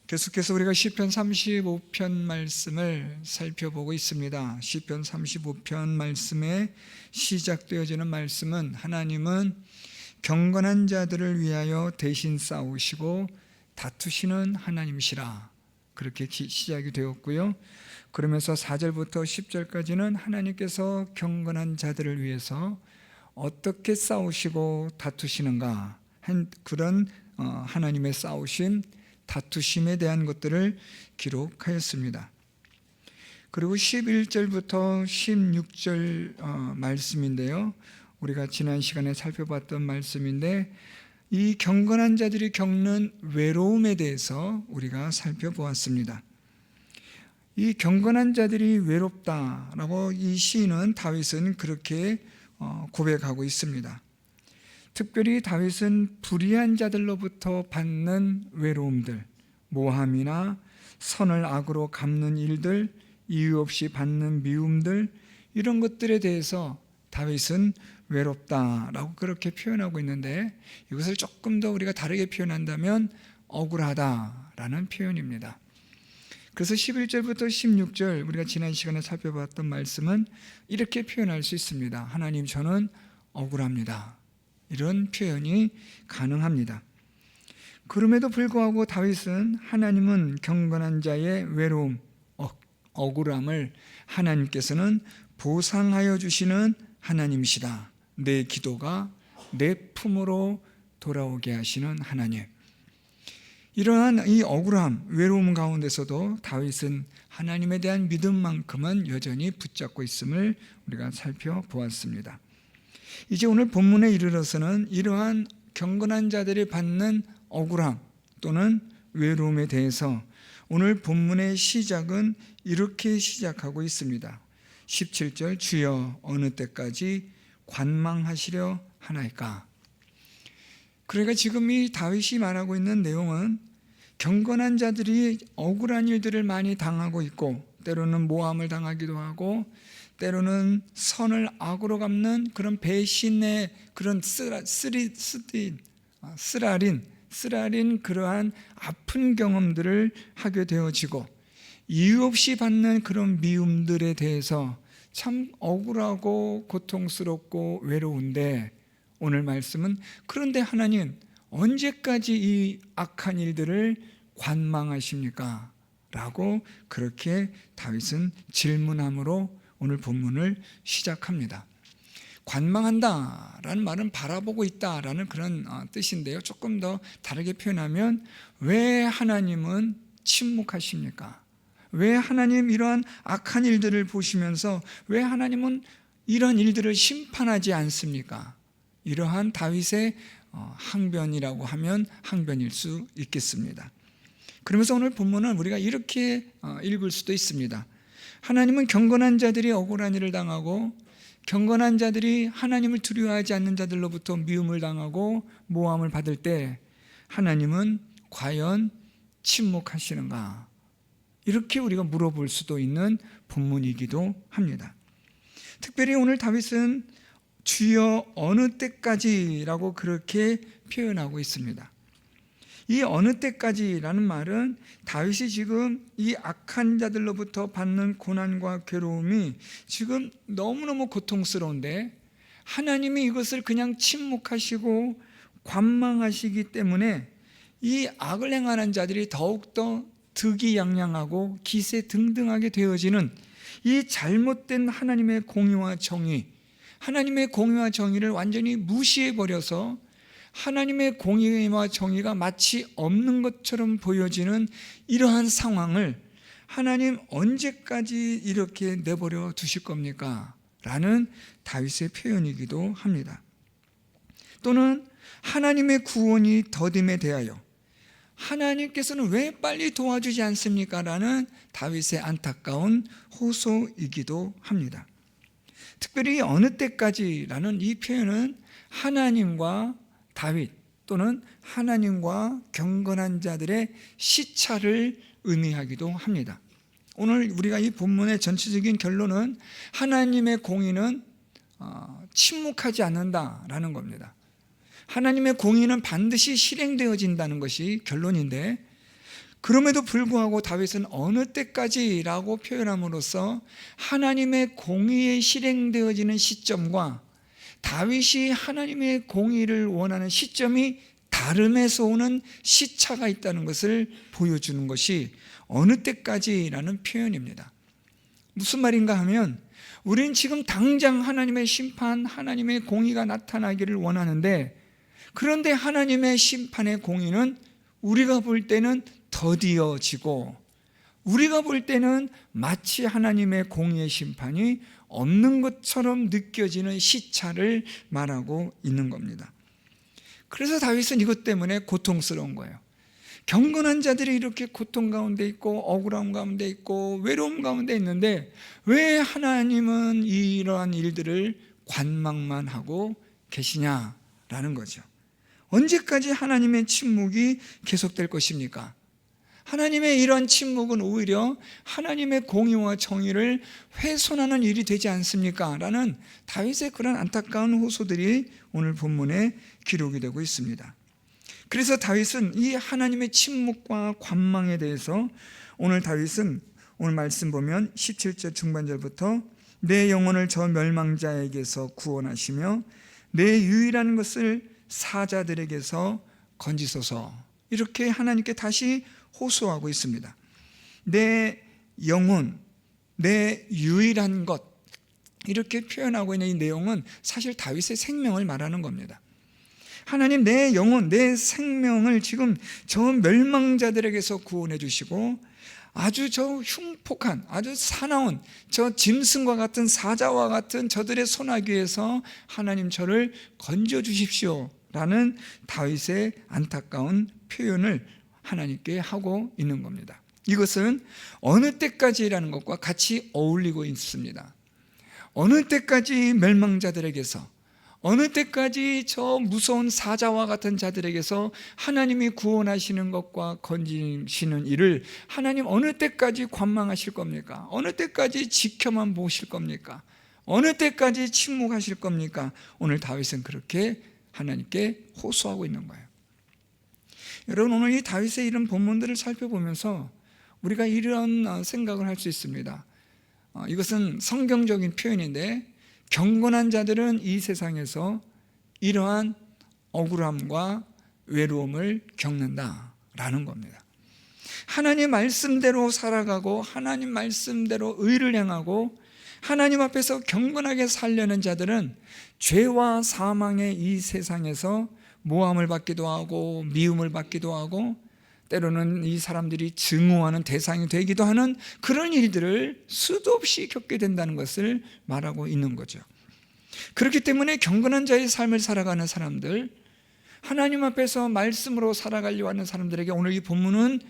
계속해서 우리가 시편 35편 말씀을 살펴보고 있습니다. 시편 35편 말씀에 시작되어지는 말씀은 하나님은 경건한 자들을 위하여 대신 싸우시고 다투시는 하나님이시라, 그렇게 시작이 되었고요. 그러면서 4절부터 10절까지는 하나님께서 경건한 자들을 위해서 어떻게 싸우시고 다투시는가, 그런 하나님의 싸우심, 다투심에 대한 것들을 기록하였습니다. 그리고 11절부터 16절 말씀인데요, 우리가 지난 시간에 살펴봤던 말씀인데, 이 경건한 자들이 겪는 외로움에 대해서 우리가 살펴보았습니다. 이 경건한 자들이 외롭다라고 이 시인은, 다윗은 그렇게 고백하고 있습니다. 특별히 다윗은 불의한 자들로부터 받는 외로움들, 모함이나 선을 악으로 갚는 일들, 이유 없이 받는 미움들, 이런 것들에 대해서 다윗은 외롭다라고 그렇게 표현하고 있는데, 이것을 조금 더 우리가 다르게 표현한다면 억울하다라는 표현입니다. 그래서 11절부터 16절 우리가 지난 시간에 살펴봤던 말씀은 이렇게 표현할 수 있습니다. 하나님, 저는 억울합니다. 이런 표현이 가능합니다. 그럼에도 불구하고 다윗은 하나님은 경건한 자의 외로움, 억울함을 하나님께서는 보상하여 주시는 하나님이시다, 내 기도가 내 품으로 돌아오게 하시는 하나님. 이러한 이 억울함, 외로움 가운데서도 다윗은 하나님에 대한 믿음만큼은 여전히 붙잡고 있음을 우리가 살펴보았습니다. 이제 오늘 본문에 이르러서는 이러한 경건한 자들이 받는 억울함 또는 외로움에 대해서 오늘 본문의 시작은 이렇게 시작하고 있습니다. 17절, 주여 어느 때까지 관망하시려 하나이까. 그러니까 지금 이 다윗이 말하고 있는 내용은 경건한 자들이 억울한 일들을 많이 당하고 있고, 때로는 모함을 당하기도 하고, 때로는 선을 악으로 갚는 그런 배신의 그런 쓰라린 그러한 아픈 경험들을 하게 되어지고, 이유 없이 받는 그런 미움들에 대해서 참 억울하고 고통스럽고 외로운데, 오늘 말씀은 그런데 하나님 언제까지 이 악한 일들을 관망하십니까? 라고 그렇게 다윗은 질문함으로 오늘 본문을 시작합니다. 관망한다라는 말은 바라보고 있다라는 그런 뜻인데요, 조금 더 다르게 표현하면 왜 하나님은 침묵하십니까? 왜 하나님 이러한 악한 일들을 보시면서 왜 하나님은 이런 일들을 심판하지 않습니까? 이러한 다윗의 항변이라고 하면 항변일 수 있겠습니다. 그러면서 오늘 본문은 우리가 이렇게 읽을 수도 있습니다. 하나님은 경건한 자들이 억울한 일을 당하고, 경건한 자들이 하나님을 두려워하지 않는 자들로부터 미움을 당하고 모함을 받을 때 하나님은 과연 침묵하시는가? 이렇게 우리가 물어볼 수도 있는 본문이기도 합니다. 특별히 오늘 다윗은 주여 어느 때까지라고 그렇게 표현하고 있습니다. 이 어느 때까지라는 말은 다윗이 지금 이 악한 자들로부터 받는 고난과 괴로움이 지금 너무너무 고통스러운데, 하나님이 이것을 그냥 침묵하시고 관망하시기 때문에 이 악을 행하는 자들이 더욱더 득이양양하고 기세등등하게 되어지는 이 잘못된 하나님의 공의와 정의, 하나님의 공의와 정의를 완전히 무시해버려서 하나님의 공의와 정의가 마치 없는 것처럼 보여지는 이러한 상황을 하나님 언제까지 이렇게 내버려 두실 겁니까? 라는 다윗의 표현이기도 합니다. 또는 하나님의 구원이 더딤에 대하여 하나님께서는 왜 빨리 도와주지 않습니까? 라는 다윗의 안타까운 호소이기도 합니다. 특별히 어느 때까지라는 이 표현은 하나님과 다윗 또는 하나님과 경건한 자들의 시차를 의미하기도 합니다. 오늘 우리가 이 본문의 전체적인 결론은 하나님의 공의는 침묵하지 않는다라는 겁니다. 하나님의 공의는 반드시 실행되어진다는 것이 결론인데, 그럼에도 불구하고 다윗은 어느 때까지라고 표현함으로써 하나님의 공의에 실행되어지는 시점과 다윗이 하나님의 공의를 원하는 시점이 다름에서 오는 시차가 있다는 것을 보여주는 것이 어느 때까지라는 표현입니다. 무슨 말인가 하면 우리는 지금 당장 하나님의 심판, 하나님의 공의가 나타나기를 원하는데, 그런데 하나님의 심판의 공의는 우리가 볼 때는 더디어지고 우리가 볼 때는 마치 하나님의 공의의 심판이 없는 것처럼 느껴지는 시차를 말하고 있는 겁니다. 그래서 다윗은 이것 때문에 고통스러운 거예요. 경건한 자들이 이렇게 고통 가운데 있고 억울함 가운데 있고 외로움 가운데 있는데 왜 하나님은 이러한 일들을 관망만 하고 계시냐라는 거죠. 언제까지 하나님의 침묵이 계속될 것입니까? 하나님의 이러한 침묵은 오히려 하나님의 공의와 정의를 훼손하는 일이 되지 않습니까? 라는 다윗의 그런 안타까운 호소들이 오늘 본문에 기록이 되고 있습니다. 그래서 다윗은 이 하나님의 침묵과 관망에 대해서 오늘 다윗은 오늘 말씀 보면 17절 중반절부터 내 영혼을 저 멸망자에게서 구원하시며 내 유일한 것을 사자들에게서 건지소서, 이렇게 하나님께 다시 호소하고 있습니다. 내 영혼, 내 유일한 것, 이렇게 표현하고 있는 이 내용은 사실 다윗의 생명을 말하는 겁니다. 하나님, 내 영혼, 내 생명을 지금 저 멸망자들에게서 구원해 주시고 아주 저 흉폭한, 아주 사나운 저 짐승과 같은 사자와 같은 저들의 소나기에서 하나님 저를 건져 주십시오 라는 다윗의 안타까운 표현을 하나님께 하고 있는 겁니다. 이것은 어느 때까지라는 것과 같이 어울리고 있습니다. 어느 때까지 멸망자들에게서, 어느 때까지 저 무서운 사자와 같은 자들에게서 하나님이 구원하시는 것과 건지시는 일을 하나님 어느 때까지 관망하실 겁니까? 어느 때까지 지켜만 보실 겁니까? 어느 때까지 침묵하실 겁니까? 오늘 다윗은 그렇게 하나님께 호소하고 있는 거예요. 여러분, 오늘 이 다윗의 이런 본문들을 살펴보면서 우리가 이런 생각을 할 수 있습니다. 이것은 성경적인 표현인데, 경건한 자들은 이 세상에서 이러한 억울함과 외로움을 겪는다라는 겁니다. 하나님 말씀대로 살아가고 하나님 말씀대로 의를 행하고 하나님 앞에서 경건하게 살려는 자들은 죄와 사망의 이 세상에서 모함을 받기도 하고 미움을 받기도 하고 때로는 이 사람들이 증오하는 대상이 되기도 하는 그런 일들을 수도 없이 겪게 된다는 것을 말하고 있는 거죠. 그렇기 때문에 경건한 자의 삶을 살아가는 사람들, 하나님 앞에서 말씀으로 살아가려고 하는 사람들에게 오늘 이 본문은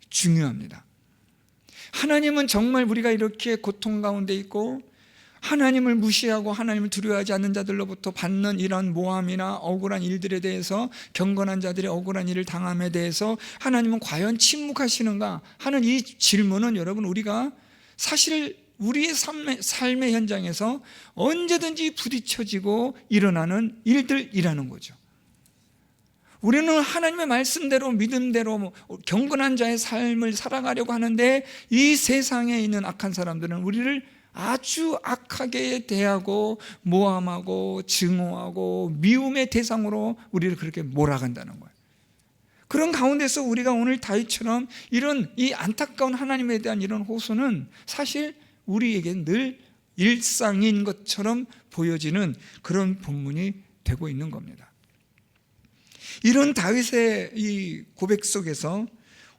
중요합니다. 하나님은 정말 우리가 이렇게 고통 가운데 있고 하나님을 무시하고 하나님을 두려워하지 않는 자들로부터 받는 이런 모함이나 억울한 일들에 대해서, 경건한 자들의 억울한 일을 당함에 대해서 하나님은 과연 침묵하시는가 하는 이 질문은 여러분, 우리가 사실 우리의 삶의 현장에서 언제든지 부딪혀지고 일어나는 일들이라는 거죠. 우리는 하나님의 말씀대로 믿음대로 경건한 자의 삶을 살아가려고 하는데 이 세상에 있는 악한 사람들은 우리를 아주 악하게 대하고 모함하고 증오하고 미움의 대상으로 우리를 그렇게 몰아간다는 거예요. 그런 가운데서 우리가 오늘 다윗처럼 이런 이 안타까운 하나님에 대한 이런 호소는 사실 우리에게 늘 일상인 것처럼 보여지는 그런 본문이 되고 있는 겁니다. 이런 다윗의 이 고백 속에서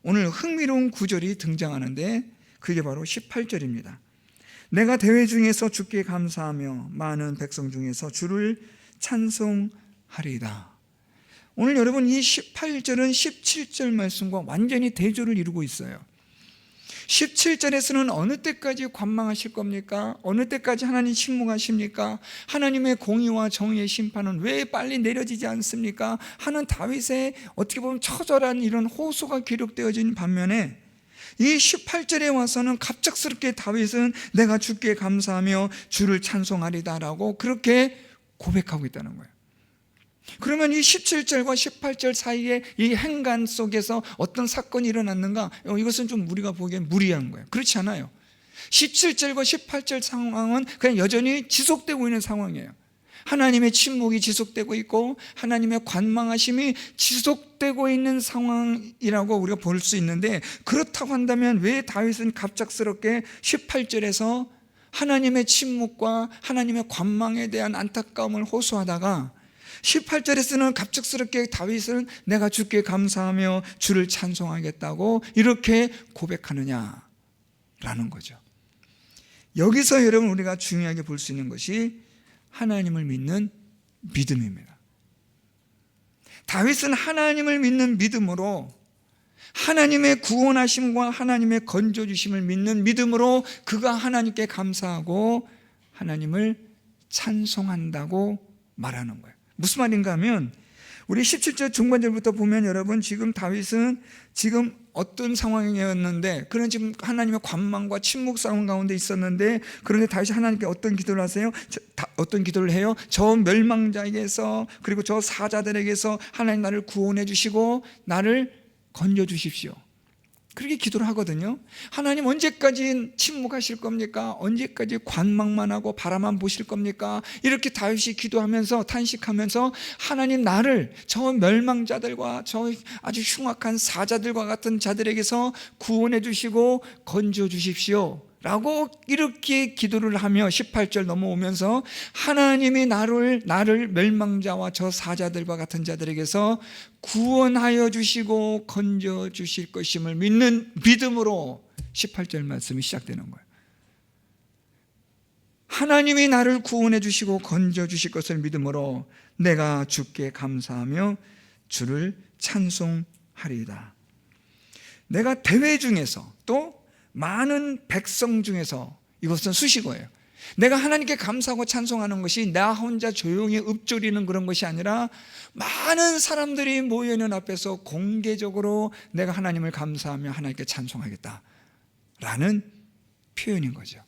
오늘 흥미로운 구절이 등장하는데 그게 바로 18절입니다. 내가 대회 중에서 주께 감사하며 많은 백성 중에서 주를 찬송하리이다. 오늘 여러분, 이 18절은 17절 말씀과 완전히 대조를 이루고 있어요. 17절에서는 어느 때까지 관망하실 겁니까? 어느 때까지 하나님 침묵하십니까? 하나님의 공의와 정의의 심판은 왜 빨리 내려지지 않습니까? 하는 다윗의 어떻게 보면 처절한 이런 호소가 기록되어진 반면에 이 18절에 와서는 갑작스럽게 다윗은 내가 주께 감사하며 주를 찬송하리다라고 그렇게 고백하고 있다는 거예요. 그러면 이 17절과 18절 사이에 이 행간 속에서 어떤 사건이 일어났는가? 이것은 좀 우리가 보기엔 무리한 거예요. 그렇지 않아요. 17절과 18절 상황은 그냥 여전히 지속되고 있는 상황이에요. 하나님의 침묵이 지속되고 있고 하나님의 관망하심이 지속되고 있는 상황이라고 우리가 볼 수 있는데, 그렇다고 한다면 왜 다윗은 갑작스럽게 18절에서 하나님의 침묵과 하나님의 관망에 대한 안타까움을 호소하다가 18절에서는 갑작스럽게 다윗은 내가 주께 감사하며 주를 찬송하겠다고 이렇게 고백하느냐라는 거죠. 여기서 여러분 우리가 중요하게 볼 수 있는 것이 하나님을 믿는 믿음입니다. 다윗은 하나님을 믿는 믿음으로, 하나님의 구원하심과 하나님의 건져주심을 믿는 믿음으로 그가 하나님께 감사하고 하나님을 찬송한다고 말하는 거예요. 무슨 말인가 하면 우리 17절 중반절부터 보면 여러분, 지금 다윗은 지금 어떤 상황이었는데, 그는 지금 하나님의 관망과 침묵 상황 가운데 있었는데, 그런데 다윗이 하나님께 어떤 기도를 하세요? 어떤 기도를 해요? 저 멸망자에게서, 그리고 저 사자들에게서 하나님 나를 구원해 주시고 나를 건져 주십시오. 그렇게 기도를 하거든요. 하나님 언제까지 침묵하실 겁니까? 언제까지 관망만 하고 바라만 보실 겁니까? 이렇게 다윗이 기도하면서 탄식하면서 하나님 나를 저 멸망자들과 저 아주 흉악한 사자들과 같은 자들에게서 구원해 주시고 건져 주십시오 라고 이렇게 기도를 하며 18절 넘어오면서 하나님이 나를 멸망자와 저 사자들과 같은 자들에게서 구원하여 주시고 건져 주실 것임을 믿는 믿음으로 18절 말씀이 시작되는 거예요. 하나님이 나를 구원해 주시고 건져 주실 것을 믿음으로 내가 주께 감사하며 주를 찬송하리이다. 내가 대회 중에서 또 많은 백성 중에서, 이것은 수식어예요. 내가 하나님께 감사하고 찬송하는 것이 나 혼자 조용히 읊조리는 그런 것이 아니라 많은 사람들이 모여있는 앞에서 공개적으로 내가 하나님을 감사하며 하나님께 찬송하겠다라는 표현인 거죠.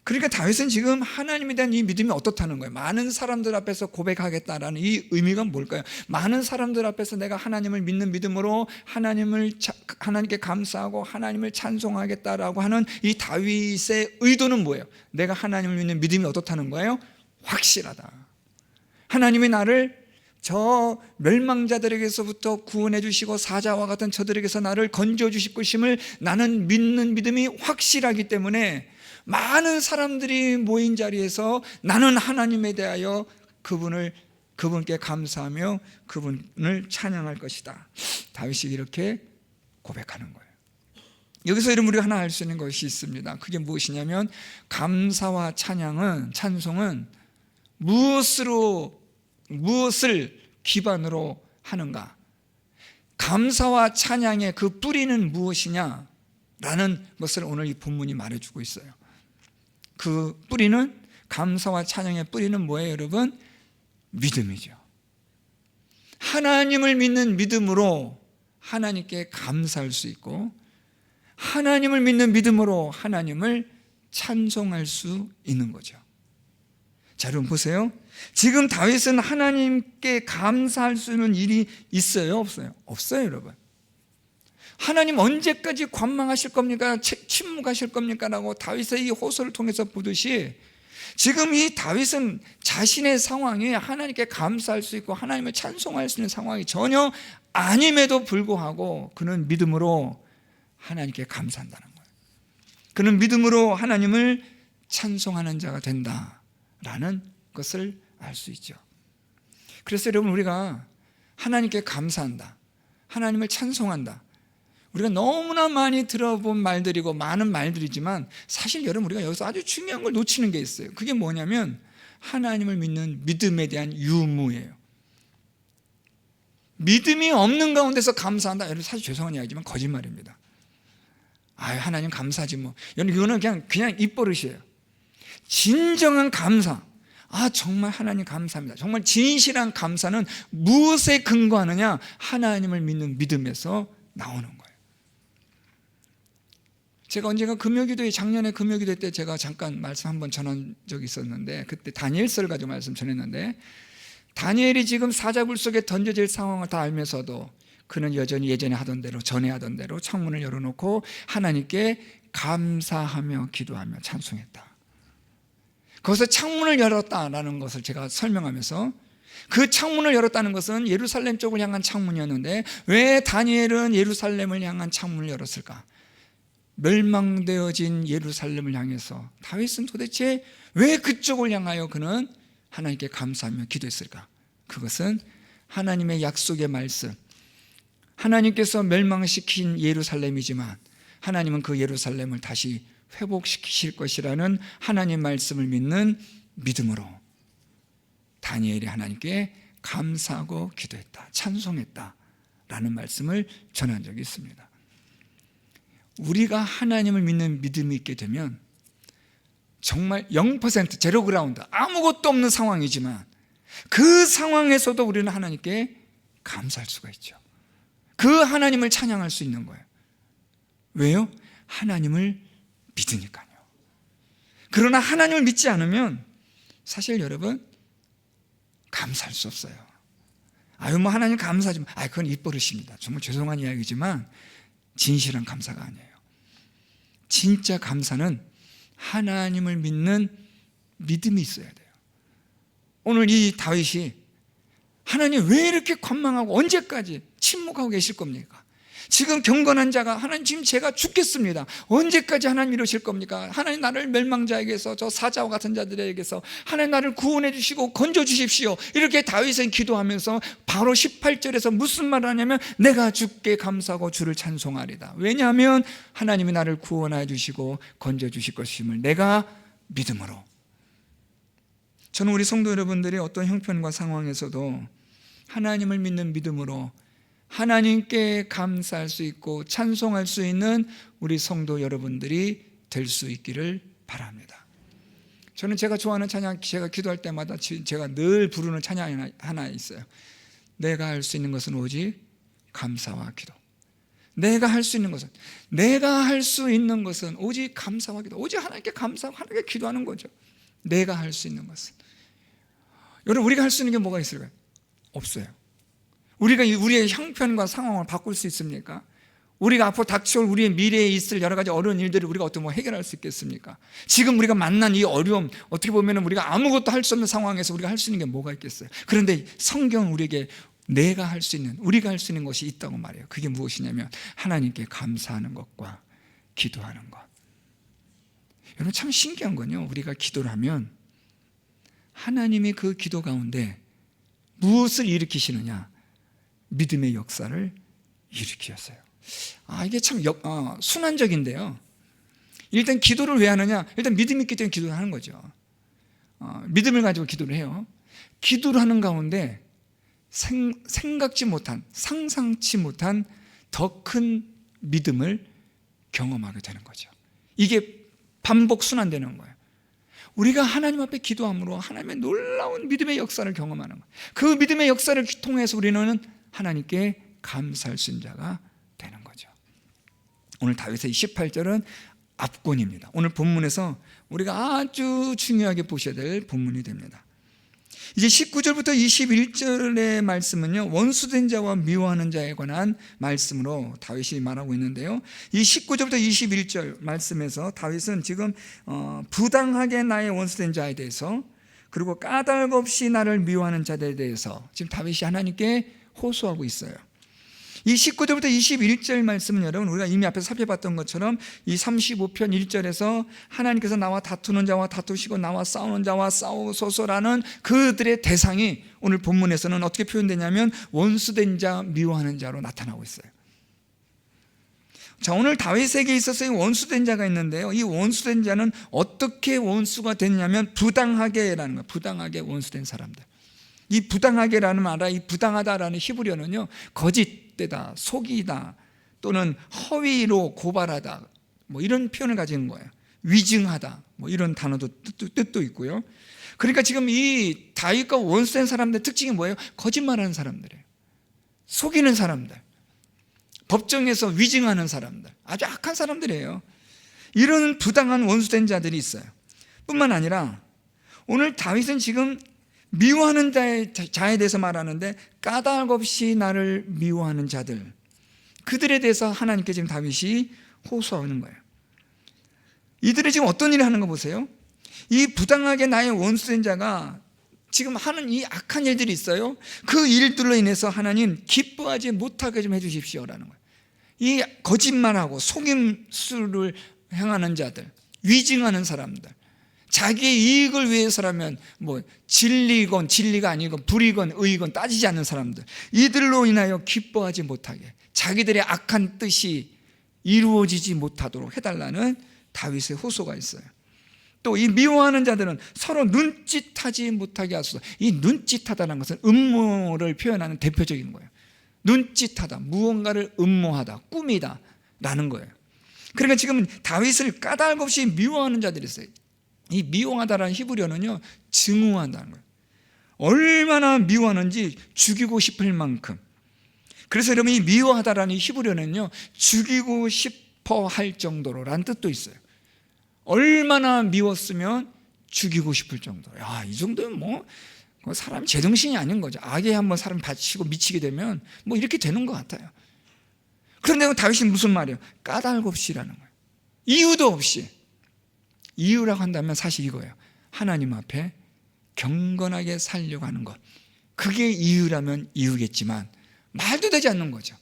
그러니까 다윗은 지금 하나님에 대한 이 믿음이 어떻다는 거예요. 많은 사람들 앞에서 고백하겠다라는 이 의미가 뭘까요? 많은 사람들 앞에서 내가 하나님을 믿는 믿음으로 하나님께 감사하고 하나님을 찬송하겠다라고 하는 이 다윗의 의도는 뭐예요? 내가 하나님을 믿는 믿음이 어떻다는 거예요? 확실하다. 하나님이 나를 저 멸망자들에게서부터 구원해 주시고 사자와 같은 저들에게서 나를 건져 주실 것임을 나는 믿는 믿음이 확실하기 때문에 많은 사람들이 모인 자리에서 나는 하나님에 대하여 그분께 감사하며 그분을 찬양할 것이다. 다윗이 이렇게 고백하는 거예요. 여기서 여러분 우리가 하나 알 수 있는 것이 있습니다. 그게 무엇이냐면, 감사와 찬송은 무엇을 기반으로 하는가? 감사와 찬양의 그 뿌리는 무엇이냐라는 것을 오늘 이 본문이 말해주고 있어요. 그 뿌리는, 감사와 찬양의 뿌리는 뭐예요, 여러분? 믿음이죠. 하나님을 믿는 믿음으로 하나님께 감사할 수 있고, 하나님을 믿는 믿음으로 하나님을 찬송할 수 있는 거죠. 자, 여러분 보세요. 지금 다윗은 하나님께 감사할 수 있는 일이 있어요, 없어요? 없어요, 여러분. 하나님 언제까지 관망하실 겁니까? 침묵하실 겁니까? 라고 다윗의 이 호소를 통해서 보듯이, 지금 이 다윗은 자신의 상황이 하나님께 감사할 수 있고 하나님을 찬송할 수 있는 상황이 전혀 아님에도 불구하고 그는 믿음으로 하나님께 감사한다는 거예요. 그는 믿음으로 하나님을 찬송하는 자가 된다라는 것을 알 수 있죠. 그래서 여러분, 우리가 하나님께 감사한다, 하나님을 찬송한다, 우리가 너무나 많이 들어본 말들이고 많은 말들이지만, 사실 여러분 우리가 여기서 아주 중요한 걸 놓치는 게 있어요. 그게 뭐냐면 하나님을 믿는 믿음에 대한 유무예요. 믿음이 없는 가운데서 감사한다, 여러분 사실 죄송한 이야기지만 거짓말입니다. 하나님 감사하지 뭐. 여러분 이거는 그냥 입버릇이에요. 진정한 감사, 정말 하나님 감사합니다, 정말 진실한 감사는 무엇에 근거하느냐? 하나님을 믿는 믿음에서 나오는 거예요. 제가 언젠가 금요기도회, 작년에 금요기도회 때 제가 잠깐 말씀 한번 전한 적이 있었는데, 그때 다니엘서를 가지고 말씀 전했는데, 다니엘이 지금 사자굴 속에 던져질 상황을 다 알면서도 그는 여전히 예전에 하던 대로, 전에 하던 대로 창문을 열어놓고 하나님께 감사하며 기도하며 찬송했다. 거기서 창문을 열었다라는 것을 제가 설명하면서, 그 창문을 열었다는 것은 예루살렘 쪽을 향한 창문이었는데 왜 다니엘은 예루살렘을 향한 창문을 열었을까? 멸망되어진 예루살렘을 향해서 다윗은 도대체 왜 그쪽을 향하여 그는 하나님께 감사하며 기도했을까? 그것은 하나님의 약속의 말씀, 하나님께서 멸망시킨 예루살렘이지만 하나님은 그 예루살렘을 다시 회복시키실 것이라는 하나님 말씀을 믿는 믿음으로 다니엘이 하나님께 감사하고 기도했다, 찬송했다 라는 말씀을 전한 적이 있습니다. 우리가 하나님을 믿는 믿음이 있게 되면 정말 0% 제로그라운드, 아무것도 없는 상황이지만 그 상황에서도 우리는 하나님께 감사할 수가 있죠. 그 하나님을 찬양할 수 있는 거예요. 왜요? 하나님을 믿으니까요. 그러나 하나님을 믿지 않으면 사실 여러분 감사할 수 없어요. 뭐 하나님 감사하지 마. 그건 입버릇입니다. 정말 죄송한 이야기지만 진실한 감사가 아니에요. 진짜 감사는 하나님을 믿는 믿음이 있어야 돼요. 오늘 이 다윗이 하나님 왜 이렇게 관망하고 언제까지 침묵하고 계실 겁니까? 지금 경건한 자가 하나님 지금 제가 죽겠습니다. 언제까지 하나님 이러실 겁니까? 하나님 나를 멸망자에게서, 저 사자와 같은 자들에게서 하나님 나를 구원해 주시고 건져 주십시오. 이렇게 다윗은 기도하면서 바로 18절에서 무슨 말을 하냐면 내가 주께 감사하고 주를 찬송하리다. 왜냐하면 하나님이 나를 구원해 주시고 건져 주실 것임을 내가 믿음으로. 저는 우리 성도 여러분들이 어떤 형편과 상황에서도 하나님을 믿는 믿음으로 하나님께 감사할 수 있고 찬송할 수 있는 우리 성도 여러분들이 될 수 있기를 바랍니다. 저는 제가 좋아하는 찬양, 제가 기도할 때마다 제가 늘 부르는 찬양이 하나 있어요. 내가 할 수 있는 것은 오직 감사와 기도. 내가 할 수 있는 것은 오직 감사와 기도. 오직 하나님께 감사하고 하나님께 기도하는 거죠. 내가 할 수 있는 것은. 여러분, 우리가 할 수 있는 게 뭐가 있을까요? 없어요. 우리가 우리의 형편과 상황을 바꿀 수 있습니까? 우리가 앞으로 닥쳐올 우리의 미래에 있을 여러 가지 어려운 일들을 우리가 어떻게 해결할 수 있겠습니까? 지금 우리가 만난 이 어려움, 어떻게 보면 우리가 아무것도 할 수 없는 상황에서 우리가 할 수 있는 게 뭐가 있겠어요? 그런데 성경은 우리에게 내가 할 수 있는, 우리가 할 수 있는 것이 있다고 말해요. 그게 무엇이냐면 하나님께 감사하는 것과 기도하는 것. 여러분, 참 신기한 건요, 우리가 기도를 하면 하나님이 그 기도 가운데 무엇을 일으키시느냐? 믿음의 역사를 일으키셨어요. 이게 참 순환적인데요. 일단 기도를 왜 하느냐? 일단 믿음이 있기 때문에 기도를 하는 거죠. 믿음을 가지고 기도를 해요. 기도를 하는 가운데 생각지 못한, 상상치 못한 더 큰 믿음을 경험하게 되는 거죠. 이게 반복 순환되는 거예요. 우리가 하나님 앞에 기도함으로 하나님의 놀라운 믿음의 역사를 경험하는 거예요. 그 믿음의 역사를 통해서 우리는 하나님께 감사할 수 있는 자가 되는 거죠. 오늘 다윗의 18절은 압권입니다. 오늘 본문에서 우리가 아주 중요하게 보셔야 될 본문이 됩니다. 이제 19절부터 21절의 말씀은요, 원수된 자와 미워하는 자에 관한 말씀으로 다윗이 말하고 있는데요, 이 19절부터 21절 말씀에서 다윗은 지금 부당하게 나의 원수된 자에 대해서, 그리고 까닭 없이 나를 미워하는 자들에 대해서 지금 다윗이 하나님께 호소하고 있어요. 이 19절부터 21절 말씀은 여러분, 우리가 이미 앞에서 살펴봤던 것처럼 이 35편 1절에서 하나님께서 나와 다투는 자와 다투시고 나와 싸우는 자와 싸우소서라는 그들의 대상이 오늘 본문에서는 어떻게 표현되냐면 원수된 자, 미워하는 자로 나타나고 있어요. 자, 오늘 다윗에게 있어서 원수된 자가 있는데요, 이 원수된 자는 어떻게 원수가 됐냐면 부당하게라는 거예요. 부당하게 원수된 사람들. 이 부당하게라는 말, 이 부당하다라는 히브리어는요, 거짓되다, 속이다, 또는 허위로 고발하다, 이런 표현을 가지는 거예요. 위증하다, 이런 단어도 뜻도 있고요. 그러니까 지금 이 다윗과 원수된 사람들의 특징이 뭐예요? 거짓말하는 사람들이에요. 속이는 사람들, 법정에서 위증하는 사람들, 아주 악한 사람들이에요. 이런 부당한 원수된 자들이 있어요. 뿐만 아니라 오늘 다윗은 지금 미워하는 자에 대해서 말하는데 까닭 없이 나를 미워하는 자들, 그들에 대해서 하나님께 지금 다윗이 호소하는 거예요. 이들이 지금 어떤 일을 하는 거 보세요. 이 부당하게 나의 원수된 자가 지금 하는 이 악한 일들이 있어요. 그 일들로 인해서 하나님 기뻐하지 못하게 좀 해주십시오라는 거예요. 이 거짓말하고 속임수를 행하는 자들, 위증하는 사람들, 자기의 이익을 위해서라면 뭐 진리건 진리가 아니건 불이건 의이건 따지지 않는 사람들, 이들로 인하여 기뻐하지 못하게 자기들의 악한 뜻이 이루어지지 못하도록 해달라는 다윗의 호소가 있어요. 또 이 미워하는 자들은 서로 눈짓하지 못하게 하소서. 이 눈짓하다는 것은 음모를 표현하는 대표적인 거예요. 눈짓하다, 무언가를 음모하다, 꾸미다 라는 거예요. 그러니까 지금 다윗을 까닭 없이 미워하는 자들이 있어요. 이 미워하다라는 히브리어는요, 증오한다는 거예요. 얼마나 미워하는지 죽이고 싶을 만큼. 그래서 여러분, 이 미워하다라는 히브리어는요, 죽이고 싶어 할 정도로라는 뜻도 있어요. 얼마나 미웠으면 죽이고 싶을 정도. 야, 이 정도면 뭐 사람 제정신이 아닌 거죠. 악에 한번 사람 다치고 미치게 되면 뭐 이렇게 되는 것 같아요. 그런데 다윗이 무슨 말이에요? 까닭 없이라는 거예요. 이유도 없이. 이유라고 한다면 사실 이거예요. 하나님 앞에 경건하게 살려고 하는 것. 그게 이유라면 이유겠지만 말도 되지 않는 거죠.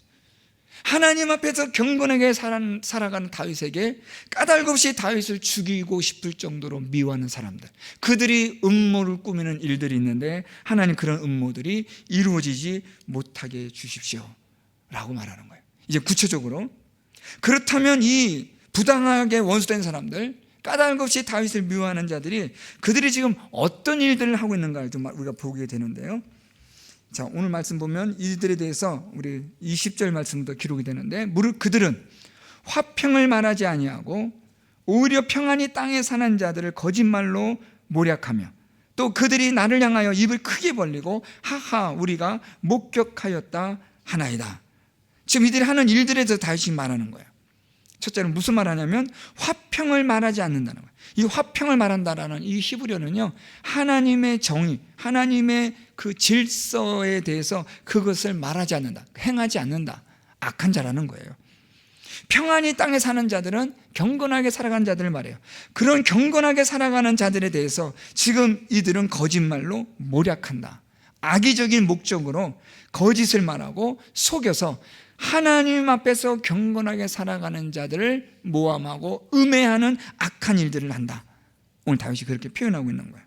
하나님 앞에서 경건하게 살아가는 다윗에게 까닭 없이 다윗을 죽이고 싶을 정도로 미워하는 사람들, 그들이 음모를 꾸미는 일들이 있는데 하나님 그런 음모들이 이루어지지 못하게 해주십시오 라고 말하는 거예요. 이제 구체적으로, 그렇다면 이 부당하게 원수된 사람들, 까닭 없이 다윗을 미워하는 자들이 그들이 지금 어떤 일들을 하고 있는가를 좀 우리가 보게 되는데요. 자, 오늘 말씀 보면 이들에 대해서 우리 20절 말씀도 기록이 되는데, 무릇 그들은 화평을 말하지 아니하고 오히려 평안히 땅에 사는 자들을 거짓말로 모략하며, 또 그들이 나를 향하여 입을 크게 벌리고 하하 우리가 목격하였다 하나이다. 지금 이들이 하는 일들에 대해서 다윗이 말하는 거예요. 첫째는 무슨 말하냐면 화평을 말하지 않는다는 거예요. 이 화평을 말한다라는 이 히브리어는요, 하나님의 정의, 하나님의 그 질서에 대해서 그것을 말하지 않는다, 행하지 않는다, 악한 자라는 거예요. 평안히 땅에 사는 자들은 경건하게 살아가는 자들을 말해요. 그런 경건하게 살아가는 자들에 대해서 지금 이들은 거짓말로 모략한다. 악의적인 목적으로 거짓을 말하고 속여서 하나님 앞에서 경건하게 살아가는 자들을 모함하고 음해하는 악한 일들을 한다. 오늘 다윗이 그렇게 표현하고 있는 거예요.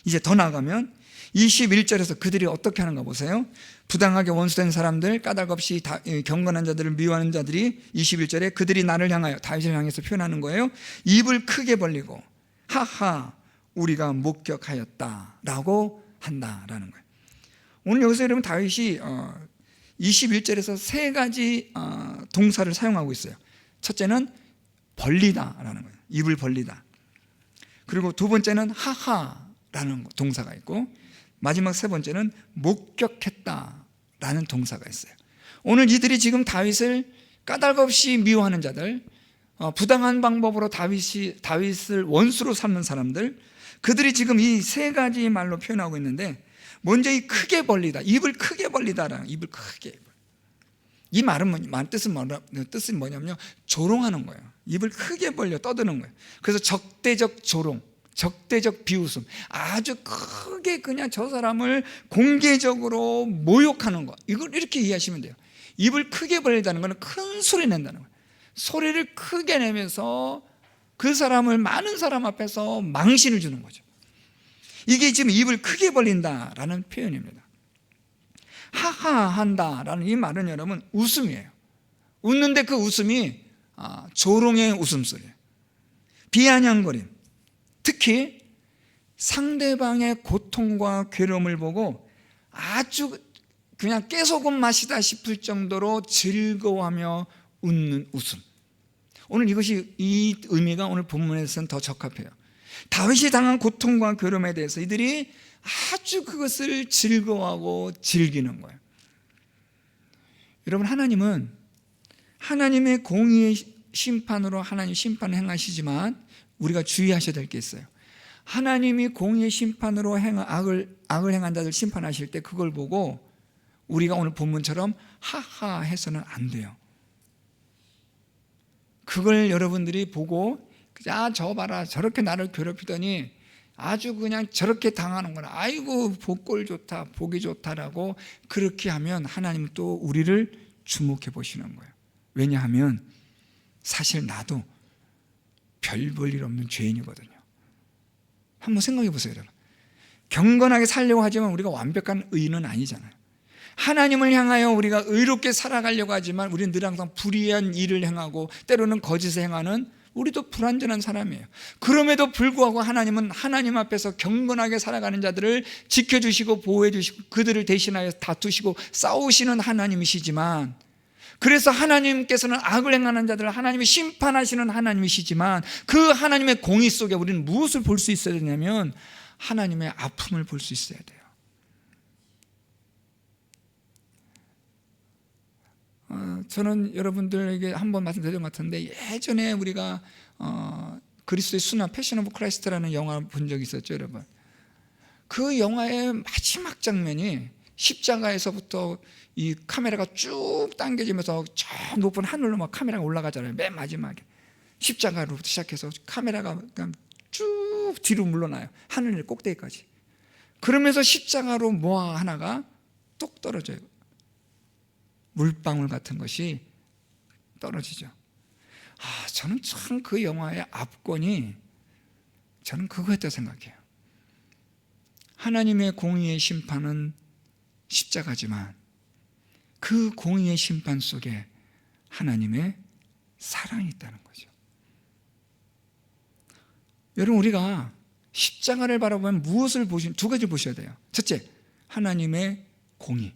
이제 더 나아가면 21절에서 그들이 어떻게 하는가 보세요. 부당하게 원수된 사람들, 까닭 없이 경건한 자들을 미워하는 자들이 21절에 그들이 나를 향하여, 다윗을 향해서 표현하는 거예요. 입을 크게 벌리고 하하 우리가 목격하였다 라고 한다라는 거예요. 오늘 여기서 여러분 다윗이 21절에서 세 가지 동사를 사용하고 있어요. 첫째는 벌리다라는 거예요. 입을 벌리다. 그리고 두 번째는 하하라는 동사가 있고, 마지막 세 번째는 목격했다라는 동사가 있어요. 오늘 이들이 지금 다윗을 까닭 없이 미워하는 자들, 부당한 방법으로 다윗을 원수로 삼는 사람들, 그들이 지금 이 세 가지 말로 표현하고 있는데, 먼저 이 크게 벌리다, 입을 크게 벌리다라는, 입을 크게. 이 말은 뜻은 뭐냐면요, 조롱하는 거예요. 입을 크게 벌려 떠드는 거예요. 그래서 적대적 조롱, 적대적 비웃음, 아주 크게 그냥 저 사람을 공개적으로 모욕하는 거, 이걸 이렇게 이해하시면 돼요. 입을 크게 벌리다는 것은 큰 소리 낸다는 거예요. 소리를 크게 내면서 그 사람을 많은 사람 앞에서 망신을 주는 거죠. 이게 지금 입을 크게 벌린다라는 표현입니다. 하하한다라는 이 말은 여러분 웃음이에요. 웃는데 그 웃음이 조롱의 웃음소리예요. 비아냥거림. 특히 상대방의 고통과 괴로움을 보고 아주 그냥 깨소금 맛이다 싶을 정도로 즐거워하며 웃는 웃음. 오늘 이 의미가 오늘 본문에서는 더 적합해요. 다윗이 당한 고통과 괴로움에 대해서 이들이 아주 그것을 즐거워하고 즐기는 거예요. 여러분, 하나님은 하나님의 공의의 심판으로 하나님 심판을 행하시지만 우리가 주의하셔야 될 게 있어요. 하나님이 공의의 심판으로 악을 행한 자들 심판하실 때 그걸 보고 우리가 오늘 본문처럼 하하 해서는 안 돼요. 그걸 여러분들이 보고 저 봐라 저렇게 나를 괴롭히더니 아주 그냥 저렇게 당하는구나, 아이고 복골 좋다 복이 좋다라고 그렇게 하면 하나님은 또 우리를 주목해 보시는 거예요. 왜냐하면 사실 나도 별 볼 일 없는 죄인이거든요. 한번 생각해 보세요. 여러분, 경건하게 살려고 하지만 우리가 완벽한 의인은 아니잖아요. 하나님을 향하여 우리가 의롭게 살아가려고 하지만 우리는 늘 항상 불의한 일을 행하고 때로는 거짓을 행하는 우리도 불완전한 사람이에요. 그럼에도 불구하고 하나님은 하나님 앞에서 경건하게 살아가는 자들을 지켜주시고 보호해 주시고 그들을 대신하여 다투시고 싸우시는 하나님이시지만, 그래서 하나님께서는 악을 행하는 자들을 하나님이 심판하시는 하나님이시지만 그 하나님의 공의 속에 우리는 무엇을 볼 수 있어야 되냐면 하나님의 아픔을 볼 수 있어야 돼요. 저는 여러분들에게 한번 말씀드린 것 같은데, 예전에 우리가 그리스도의 순환 패션 오브 크라이스트라는 영화 본 적이 있었죠, 여러분. 그 영화의 마지막 장면이 십자가에서부터 이 카메라가 쭉 당겨지면서 저 높은 하늘로 막 카메라가 올라가잖아요. 맨 마지막에 십자가로부터 시작해서 카메라가 그냥 쭉 뒤로 물러나요. 하늘 꼭대기까지. 그러면서 십자가로 뭐 하나가 뚝 떨어져요. 물방울 같은 것이 떨어지죠. 저는 참 그 영화의 압권이 저는 그거였다고 생각해요. 하나님의 공의의 심판은 십자가지만 그 공의의 심판 속에 하나님의 사랑이 있다는 거죠. 여러분, 우리가 십자가를 바라보면 무엇을 두 가지를 보셔야 돼요. 첫째, 하나님의 공의.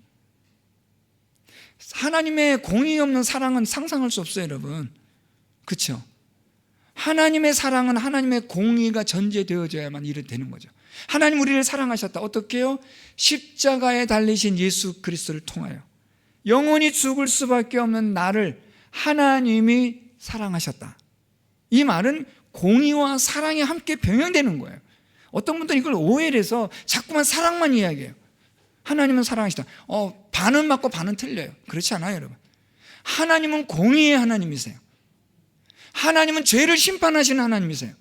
하나님의 공의 없는 사랑은 상상할 수 없어요, 여러분. 그렇죠? 하나님의 사랑은 하나님의 공의가 전제되어져야만 일이 되는 거죠. 하나님 우리를 사랑하셨다. 어떻게 해요? 십자가에 달리신 예수 그리스도를 통하여 영원히 죽을 수밖에 없는 나를 하나님이 사랑하셨다. 이 말은 공의와 사랑이 함께 병행되는 거예요. 어떤 분들은 이걸 오해를 해서 자꾸만 사랑만 이야기해요. 하나님은 사랑하시다. 반은 맞고 반은 틀려요. 그렇지 않아요, 여러분. 하나님은 공의의 하나님이세요. 하나님은 죄를 심판하시는 하나님이세요.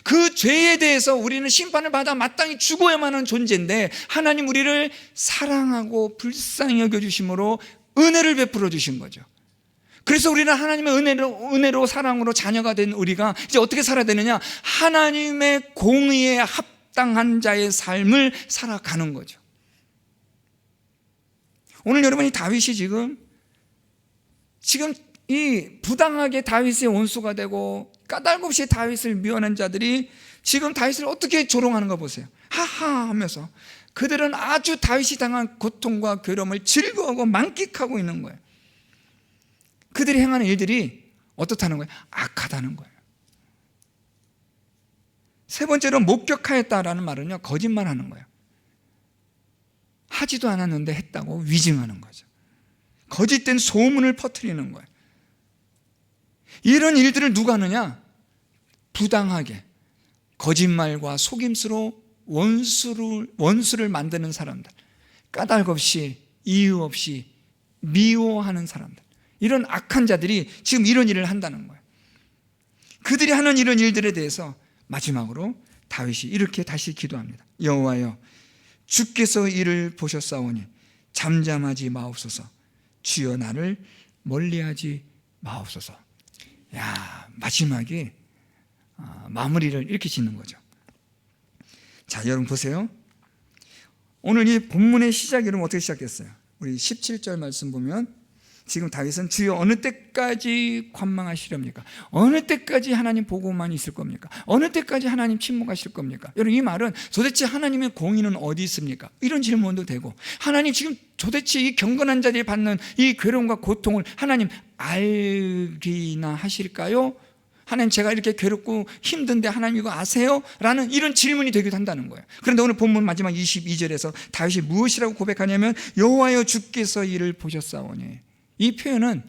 그 죄에 대해서 우리는 심판을 받아 마땅히 죽어야만 하는 존재인데 하나님 우리를 사랑하고 불쌍히 여겨주심으로 은혜를 베풀어 주신 거죠. 그래서 우리는 하나님의 은혜로 사랑으로 자녀가 된 우리가 이제 어떻게 살아야 되느냐? 하나님의 공의에 합당한 자의 삶을 살아가는 거죠. 오늘 여러분이 다윗이 지금 이 부당하게 다윗의 원수가 되고 까닭없이 다윗을 미워하는 자들이 지금 다윗을 어떻게 조롱하는 거 보세요. 하하 하면서 그들은 아주 다윗이 당한 고통과 괴로움을 즐거워하고 만끽하고 있는 거예요. 그들이 행하는 일들이 어떻다는 거예요? 악하다는 거예요. 세 번째로 목격하였다라는 말은요, 거짓말하는 거예요. 하지도 않았는데 했다고 위증하는 거죠. 거짓된 소문을 퍼뜨리는 거예요. 이런 일들을 누가 하느냐? 부당하게 거짓말과 속임수로 원수를 만드는 사람들, 까닭 없이 이유 없이 미워하는 사람들, 이런 악한 자들이 지금 이런 일을 한다는 거예요. 그들이 하는 이런 일들에 대해서 마지막으로 다윗이 이렇게 다시 기도합니다. 여호와여, 주께서 이를 보셨사오니 잠잠하지 마옵소서. 주여 나를 멀리하지 마옵소서. 마지막에 마무리를 이렇게 짓는 거죠. 자, 여러분 보세요. 오늘 이 본문의 시작이 여러분 어떻게 시작했어요? 우리 17절 말씀 보면 지금 다윗은 주여 어느 때까지 관망하시렵니까? 어느 때까지 하나님 보고만 있을 겁니까? 어느 때까지 하나님 침묵하실 겁니까? 여러분, 이 말은 도대체 하나님의 공의는 어디 있습니까? 이런 질문도 되고, 하나님 지금 도대체 이 경건한 자들이 받는 이 괴로움과 고통을 하나님 알리나 하실까요? 하나님 제가 이렇게 괴롭고 힘든데 하나님 이거 아세요? 라는 이런 질문이 되기도 한다는 거예요. 그런데 오늘 본문 마지막 22절에서 다윗이 무엇이라고 고백하냐면 여호와여 주께서 이를 보셨사오니, 이 표현은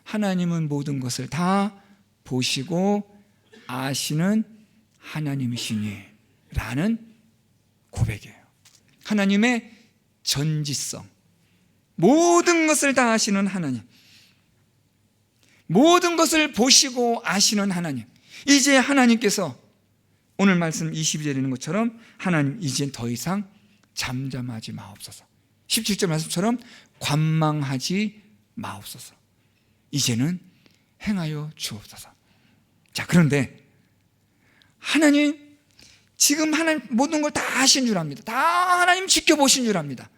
하나님은 모든 것을 다 보시고 아시는 하나님이시니 라는 고백이에요. 하나님의 전지성, 모든 것을 다 아시는 하나님, 모든 것을 보시고 아시는 하나님. 이제 하나님께서 오늘 말씀 22절에 있는 것처럼 하나님 이제 더 이상 잠잠하지 마옵소서. 17절 말씀처럼 관망하지 마옵소서. 이제는 행하여 주옵소서. 자, 그런데 하나님 지금 하나님 모든 걸 다 아신 줄 압니다. 다 하나님 지켜보신 줄 압니다.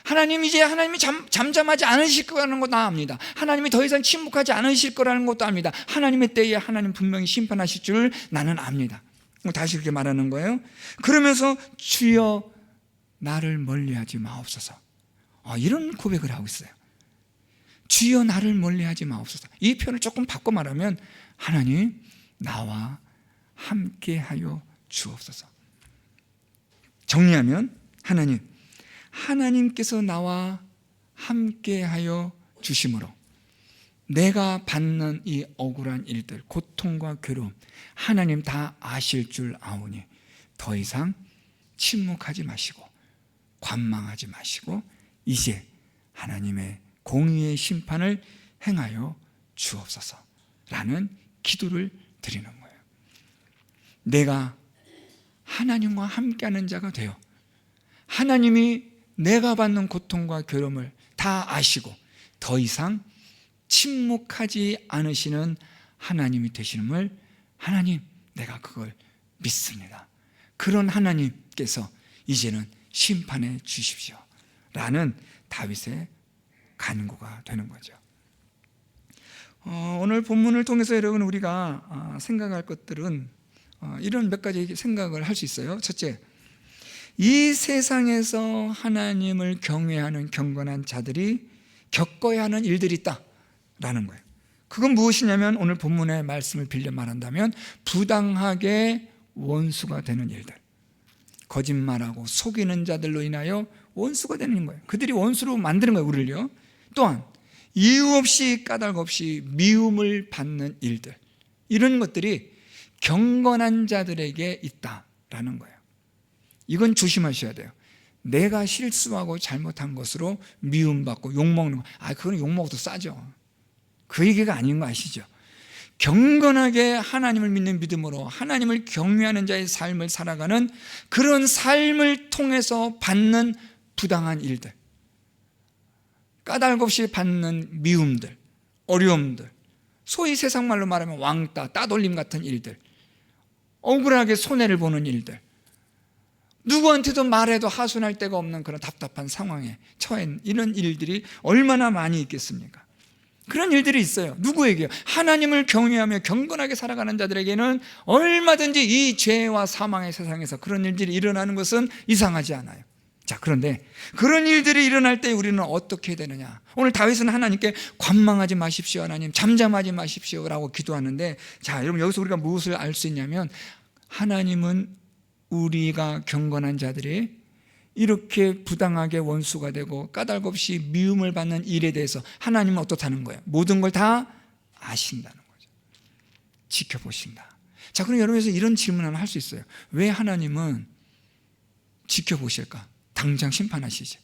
하나님 이제 하나님이 잠잠하지 않으실 거라는 것도 압니다. 하나님이 더 이상 침묵하지 않으실 거라는 것도 압니다. 하나님의 때에 하나님 분명히 심판하실 줄 나는 압니다. 다시 그렇게 말하는 거예요. 그러면서 주여 나를 멀리하지 마옵소서. 이런 고백을 하고 있어요. 주여 나를 멀리하지 마옵소서. 이 표현을 조금 바꿔 말하면 하나님 나와 함께하여 주옵소서. 정리하면 하나님께서 나와 함께하여 주심으로 내가 받는 이 억울한 일들, 고통과 괴로움 하나님 다 아실 줄 아오니 더 이상 침묵하지 마시고 관망하지 마시고 이제 하나님의 공의의 심판을 행하여 주옵소서 라는 기도를 드리는 거예요. 내가 하나님과 함께하는 자가 되어 하나님이 내가 받는 고통과 괴로움을 다 아시고 더 이상 침묵하지 않으시는 하나님이 되시는을 하나님 내가 그걸 믿습니다. 그런 하나님께서 이제는 심판해 주십시오 라는 다윗의 간구가 되는 거죠. 오늘 본문을 통해서 여러분 우리가 생각할 것들은 이런 몇 가지 생각을 할 수 있어요. 첫째, 이 세상에서 하나님을 경외하는 경건한 자들이 겪어야 하는 일들이 있다라는 거예요. 그건 무엇이냐면 오늘 본문의 말씀을 빌려 말한다면 부당하게 원수가 되는 일들, 거짓말하고 속이는 자들로 인하여 원수가 되는 거예요. 그들이 원수로 만드는 거예요, 우리를요. 또한 이유 없이 까닭 없이 미움을 받는 일들, 이런 것들이 경건한 자들에게 있다라는 거예요. 이건 조심하셔야 돼요. 내가 실수하고 잘못한 것으로 미움받고 욕먹는 거, 그건 욕먹어도 싸죠. 그 얘기가 아닌 거 아시죠? 경건하게 하나님을 믿는 믿음으로 하나님을 경외하는 자의 삶을 살아가는 그런 삶을 통해서 받는 부당한 일들, 까닭 없이 받는 미움들, 어려움들, 소위 세상 말로 말하면 왕따, 따돌림 같은 일들, 억울하게 손해를 보는 일들, 누구한테도 말해도 하소연할 데가 없는 그런 답답한 상황에 처한 이런 일들이 얼마나 많이 있겠습니까? 그런 일들이 있어요. 누구에게요? 하나님을 경외하며 경건하게 살아가는 자들에게는 얼마든지 이 죄와 사망의 세상에서 그런 일들이 일어나는 것은 이상하지 않아요. 자, 그런데 그런 일들이 일어날 때 우리는 어떻게 해야 되느냐? 오늘 다윗은 하나님께 관망하지 마십시오, 하나님 잠잠하지 마십시오 라고 기도하는데, 자, 여러분 여기서 우리가 무엇을 알 수 있냐면 하나님은 우리가 경건한 자들이 이렇게 부당하게 원수가 되고 까닭 없이 미움을 받는 일에 대해서 하나님은 어떻다는 거예요? 모든 걸 다 아신다는 거죠. 지켜보신다. 자, 그럼 여러분에서 이런 질문 하나 할 수 있어요. 왜 하나님은 지켜보실까? 당장 심판하시지.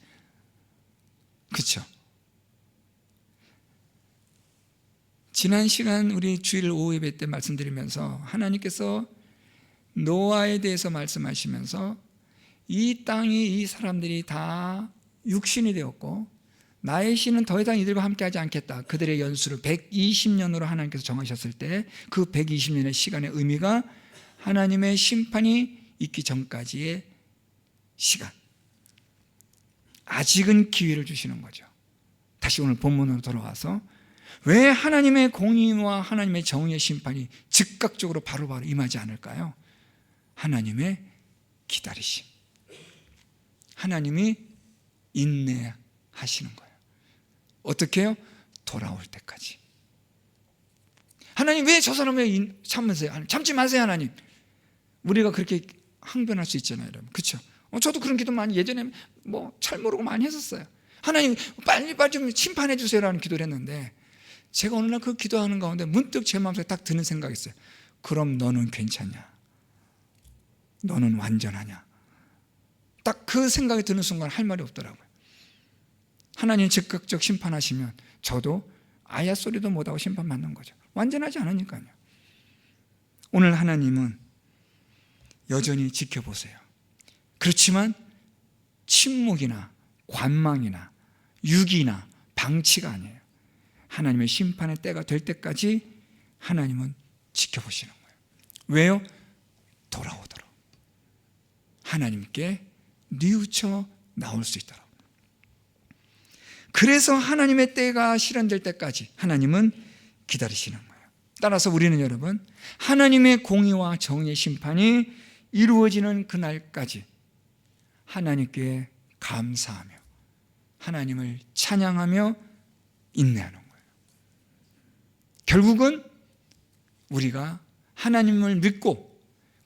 그렇죠? 지난 시간 우리 주일 오후 예배 때 말씀드리면서 하나님께서 노아에 대해서 말씀하시면서 이 땅이 이 사람들이 다 육신이 되었고 나의 신은 더 이상 이들과 함께하지 않겠다. 그들의 연수를 120년으로 하나님께서 정하셨을 때 그 120년의 시간의 의미가 하나님의 심판이 있기 전까지의 시간, 아직은 기회를 주시는 거죠. 다시 오늘 본문으로 돌아와서 왜 하나님의 공의와 하나님의 정의의 심판이 즉각적으로 바로바로 임하지 않을까요? 하나님의 기다리심, 하나님이 인내하시는 거예요. 어떻게 해요? 돌아올 때까지. 하나님 왜 저 사람을 참으세요? 하나님, 참지 마세요 하나님. 우리가 그렇게 항변할 수 있잖아요, 여러분. 그렇죠? 저도 그런 기도 많이 예전에 잘 모르고 많이 했었어요. 하나님 빨리 좀 심판해 주세요라는 기도를 했는데, 제가 어느 날 그 기도하는 가운데 문득 제 마음속에 딱 드는 생각이 있어요. 그럼 너는 괜찮냐? 너는 완전하냐? 딱 그 생각이 드는 순간 할 말이 없더라고요. 하나님 즉각적 심판하시면 저도 아야 소리도 못하고 심판받는 거죠. 완전하지 않으니까요. 오늘 하나님은 여전히 지켜보세요. 그렇지만 침묵이나 관망이나 유기나 방치가 아니에요. 하나님의 심판의 때가 될 때까지 하나님은 지켜보시는 거예요. 왜요? 돌아오도록 하나님께 뉘우쳐 나올 수 있도록. 그래서 하나님의 때가 실현될 때까지 하나님은 기다리시는 거예요. 따라서 우리는 여러분, 하나님의 공의와 정의의 심판이 이루어지는 그날까지 하나님께 감사하며 하나님을 찬양하며 인내하는 거예요. 결국은 우리가 하나님을 믿고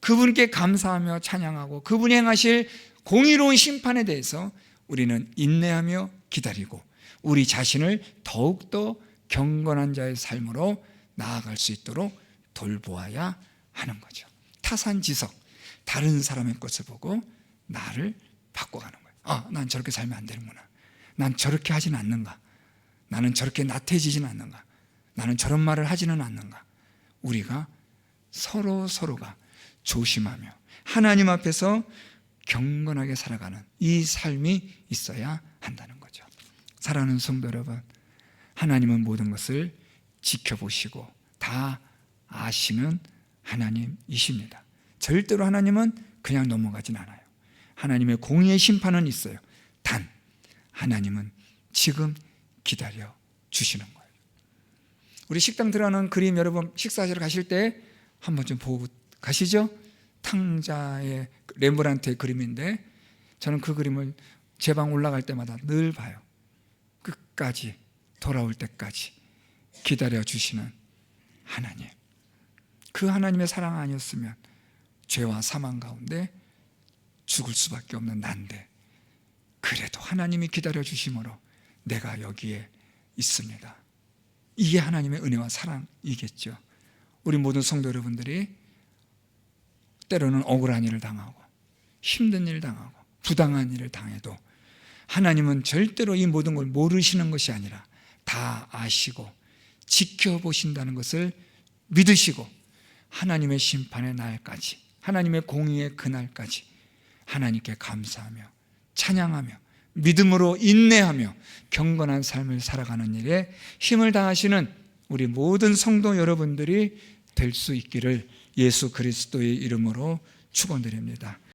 그분께 감사하며 찬양하고 그분이 행하실 공의로운 심판에 대해서 우리는 인내하며 기다리고 우리 자신을 더욱더 경건한 자의 삶으로 나아갈 수 있도록 돌보아야 하는 거죠. 타산지석, 다른 사람의 것을 보고 나를 바꿔가는 거예요. 난 저렇게 살면 안 되는구나. 난 저렇게 하지는 않는가. 나는 저렇게 나태해지지는 않는가. 나는 저런 말을 하지는 않는가. 우리가 서로가 조심하며 하나님 앞에서 경건하게 살아가는 이 삶이 있어야 한다는 거죠. 사랑하는 성도 여러분, 하나님은 모든 것을 지켜보시고 다 아시는 하나님이십니다. 절대로 하나님은 그냥 넘어가진 않아요. 하나님의 공의의 심판은 있어요. 단 하나님은 지금 기다려 주시는 거예요. 우리 식당 들어가는 그림 여러분 식사하시러 가실 때 한번 좀 보고 가시죠. 탕자의 렘브란트의 그림인데 저는 그 그림을 제 방 올라갈 때마다 늘 봐요. 끝까지 돌아올 때까지 기다려 주시는 하나님. 그 하나님의 사랑 아니었으면 죄와 사망 가운데 죽을 수밖에 없는 난데 그래도 하나님이 기다려 주심으로 내가 여기에 있습니다. 이게 하나님의 은혜와 사랑이겠죠. 우리 모든 성도 여러분들이 때로는 억울한 일을 당하고 힘든 일을 당하고 부당한 일을 당해도 하나님은 절대로 이 모든 걸 모르시는 것이 아니라 다 아시고 지켜보신다는 것을 믿으시고 하나님의 심판의 날까지 하나님의 공의의 그날까지 하나님께 감사하며 찬양하며 믿음으로 인내하며 경건한 삶을 살아가는 일에 힘을 다하시는 우리 모든 성도 여러분들이 될 수 있기를 예수 그리스도의 이름으로 축원드립니다.